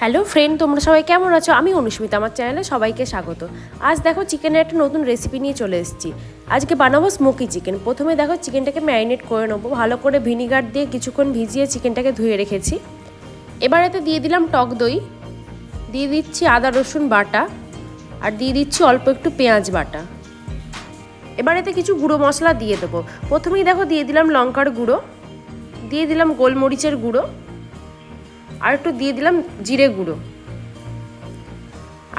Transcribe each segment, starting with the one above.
Hello friend, তোমরা সবাই কেমন আছো? আমি অনুস্মিতা, আমার চ্যানেলে সবাইকে স্বাগত। আজ দেখো চিকেনের একটা নতুন রেসিপি নিয়ে চলে এসেছি। আজকে বানাবো স্মোকি চিকেন। প্রথমে দেখো চিকেনটাকে ম্যারিনেট করে নেবো ভালো করে, ভিনিগার দিয়ে কিছুক্ষণ ভিজিয়ে চিকেনটাকে ধুয়ে রেখেছি। এবার এতে দিয়ে দিলাম টক দই, দিয়ে দিচ্ছি আদা রসুন বাটা, আর দিয়ে দিচ্ছি অল্প একটু পেঁয়াজ বাটা। এবার এতে কিছু গুঁড়ো মশলা দিয়ে দেবো। প্রথমেই দেখো দিয়ে দিলাম লঙ্কার গুঁড়ো, দিয়ে দিলাম গোলমরিচের গুঁড়ো, আর একটু দিয়ে দিলাম জিরে গুঁড়ো,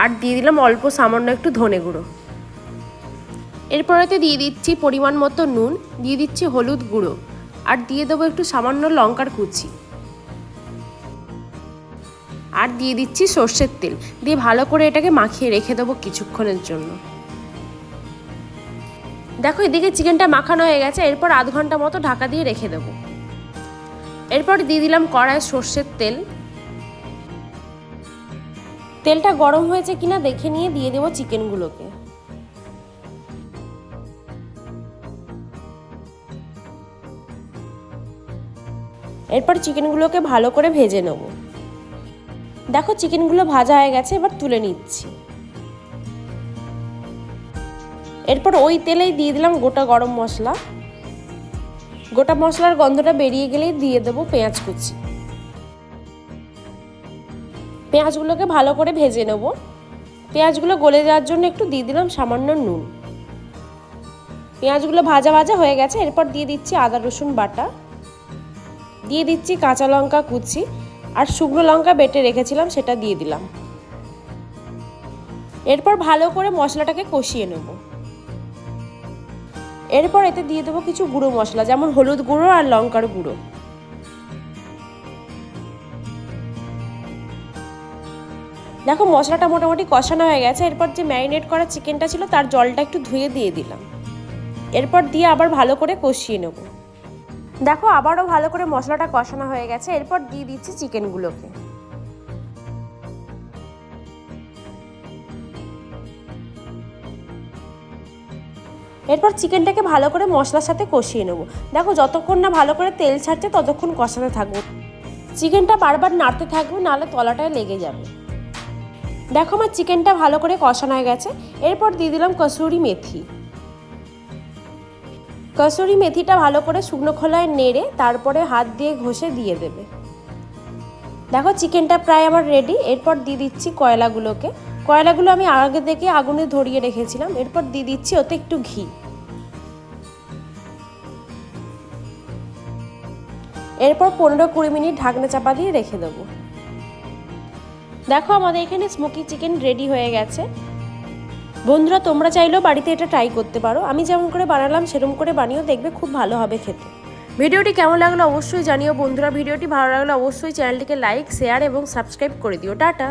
আর দিয়ে দিলাম অল্প সামান্য একটু ধনে গুঁড়ো। এরপরেতে দিয়ে দিচ্ছি পরিমাণ মতো নুন, দিয়ে দিচ্ছি হলুদ গুঁড়ো, আর দিয়ে দেবো একটু সামান্য লঙ্কার কুচি, আর দিয়ে দিচ্ছি সর্ষের তেল। দিয়ে ভালো করে এটাকে মাখিয়ে রেখে দেবো কিছুক্ষণের জন্য। দেখো এদিকে চিকেনটা মাখানো হয়ে গেছে। এরপর আধ ঘন্টা মতো ঢাকা দিয়ে রেখে দেবো। এরপর দিয়ে দিলাম কড়াইয়ে সর্ষের তেল। তেলটা গরম হয়েছে কিনা দেখে নিয়ে দিয়ে দেবো চিকেনগুলোকে। এরপর চিকেনগুলোকে ভালো করে ভেজে নেব। দেখো চিকেনগুলো ভাজা হয়ে গেছে, এবার তুলে নিচ্ছি। এরপর ওই তেলেই দিয়ে দিলাম গোটা গরম মশলা। গোটা মশলার গন্ধটা বেরিয়ে গেলেই দিয়ে দেবো পেঁয়াজ কুচি। পেঁয়াজগুলোকে ভালো করে ভেজে নেব। পেঁয়াজগুলো গলে যাওয়ার জন্য একটু দিয়ে দিলাম সামান্য নুন। পেঁয়াজগুলো ভাজা ভাজা হয়ে গেছে। এরপর দিয়ে দিচ্ছি আদা রসুন বাটা, দিয়ে দিচ্ছি কাঁচা লঙ্কা কুচি, আর শুকনো লঙ্কা বেটে রেখেছিলাম সেটা দিয়ে দিলাম। এরপর ভালো করে মশলাটাকে কষিয়ে নেব। এরপর এতে দিয়ে দেবো কিছু গুঁড়ো মশলা, যেমন হলুদ গুঁড়ো আর লঙ্কার গুঁড়ো। দেখো মশলাটা মোটামুটি কষানো হয়ে গেছে। এরপর যে ম্যারিনেট করা চিকেনটা ছিল তার জলটা একটু ধুয়ে দিয়ে দিলাম। এরপর দিয়ে আবার ভালো করে কষিয়ে নেব। দেখো আবারও ভালো করে মশলাটা কষানো হয়ে গেছে। এরপর দিয়ে দিচ্ছি চিকেনগুলোকে। এরপর চিকেনটাকে ভালো করে মশলার সাথে কষিয়ে নেব। দেখো যতক্ষণ না ভালো করে তেল ছাড়ছে ততক্ষণ কষাতে থাকবো। চিকেনটা বারবার নাড়তে থাকবে, নাহলে তলাটায় লেগে যাবে। দেখো আমার চিকেনটা ভালো করে কষানো হয়ে গেছে। এরপর দিয়ে দিলাম কসুরি মেথি। কসুরি মেথিটা ভালো করে শুকনো খোলায় নেড়ে তারপরে হাত দিয়ে ঘষে দিয়ে দেবে। দেখো চিকেনটা প্রায় আমার রেডি। এরপর দিয়ে দিচ্ছি কয়লাগুলোকে। কয়লাগুলো আমি আগে থেকে আগুনে ধরিয়ে রেখেছিলাম। এরপর দিয়ে দিচ্ছি ওতে একটু ঘি। এরপর 15-20 মিনিট ঢাকনা চাপা দিয়ে রেখে দেবো। দেখো আমাদের এখানে স্মোকি চিকেন রেডি হয়ে গেছে। বন্ধুরা তোমরা চাইলেও বাড়িতে এটা ট্রাই করতে পারো। আমি যেমন করে বানালাম সেরকম করে বানিয়েও দেখবে, খুব ভালো হবে খেতে। ভিডিওটি কেমন লাগলো অবশ্যই জানিও বন্ধুরা। ভিডিওটি ভালো লাগলে অবশ্যই চ্যানেলটিকে লাইক, শেয়ার এবং সাবস্ক্রাইব করে দিও। টাটা।